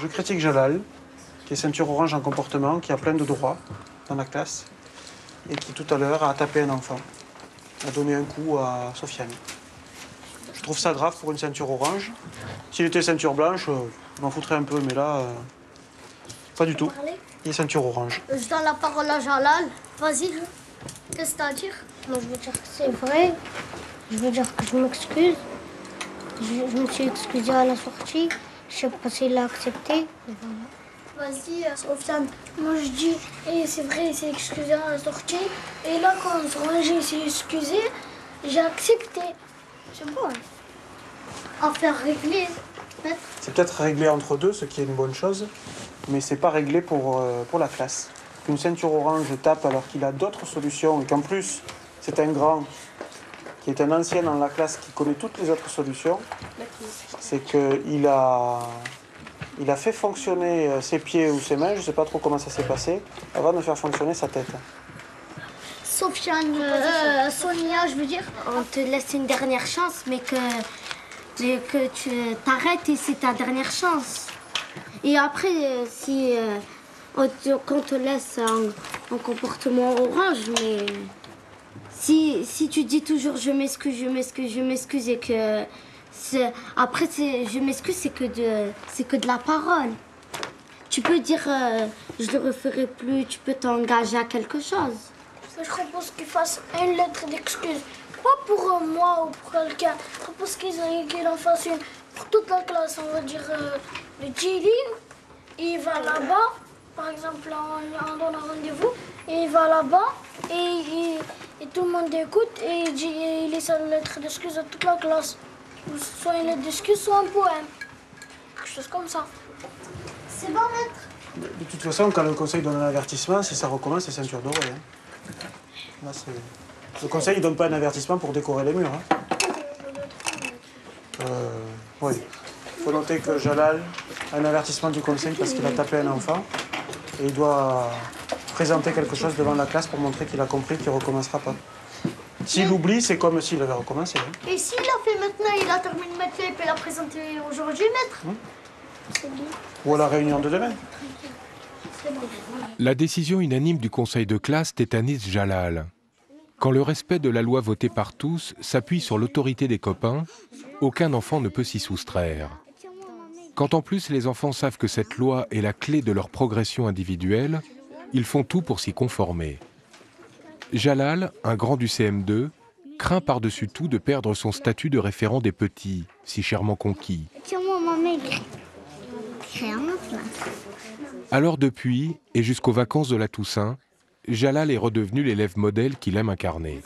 Je critique Jalal, qui est ceinture orange en comportement, qui a plein de droits dans la classe, et qui tout à l'heure a tapé un enfant, a donné un coup à Sofiane. Je trouve ça grave pour une ceinture orange. S'il était ceinture blanche, je m'en foutrais un peu, mais là, pas du tout. Il est ceinture orange. Je donne la parole à Jalal. Vas-y, qu'est-ce que t'as à dire? Moi, je veux dire que c'est vrai. Je veux dire que je m'excuse. Je me suis excusée à la sortie. Je sais pas s'il l'a accepté. Vas-y, Sofiane. Moi, je dis, c'est vrai, il s'est excusé à la sortie. Et là, quand on se rangeait, il s'est excusé. J'ai accepté. C'est bon. Affaire réglée. C'est peut-être réglé entre deux, ce qui est une bonne chose, mais c'est pas réglé pour la classe. Qu'une ceinture orange tape alors qu'il a d'autres solutions et qu'en plus, c'est un grand qui est un ancien dans la classe qui connaît toutes les autres solutions, c'est qu'il a fait fonctionner ses pieds ou ses mains, je ne sais pas trop comment ça s'est passé, avant de faire fonctionner sa tête. Sofiane, Sonia, je veux dire. On te laisse une dernière chance, mais que tu t'arrêtes et c'est ta dernière chance. Et après, on te laisse en comportement orange, mais si tu dis toujours je m'excuse et que après je m'excuse, c'est que de la parole. Tu peux dire je le referai plus, tu peux t'engager à quelque chose. Je propose qu'ils fassent une lettre d'excuse. Pas pour moi ou pour quelqu'un. Je propose qu'il en fasse une pour toute la classe. On va dire le Jili, il va là-bas. Par exemple, on donne un rendez-vous. Et il va là-bas et tout le monde écoute et il lit sa lettre d'excuse à toute la classe. Soit une lettre d'excuse, soit un poème. Quelque chose comme ça. C'est bon, maître? De toute façon, quand le conseil donne un avertissement, si ça recommence, c'est ceinture dorée. Là, le conseil ne donne pas un avertissement pour décorer les murs. Oui. Il faut noter que Jalal a un avertissement du conseil parce qu'il a tapé un enfant et il doit présenter quelque chose devant la classe pour montrer qu'il a compris qu'il ne recommencera pas. S'il oublie, c'est comme s'il avait recommencé. Et s'il l'a fait maintenant, il a terminé de mettre et puis l'a présenté aujourd'hui, maître? Ou à la réunion de demain. La décision unanime du conseil de classe tétanise Jalal. Quand le respect de la loi votée par tous s'appuie sur l'autorité des copains, aucun enfant ne peut s'y soustraire. Quand en plus les enfants savent que cette loi est la clé de leur progression individuelle, ils font tout pour s'y conformer. Jalal, un grand du CM2, craint par-dessus tout de perdre son statut de référent des petits, si chèrement conquis. Alors depuis, et jusqu'aux vacances de la Toussaint, Jalal est redevenu l'élève modèle qu'il aime incarner.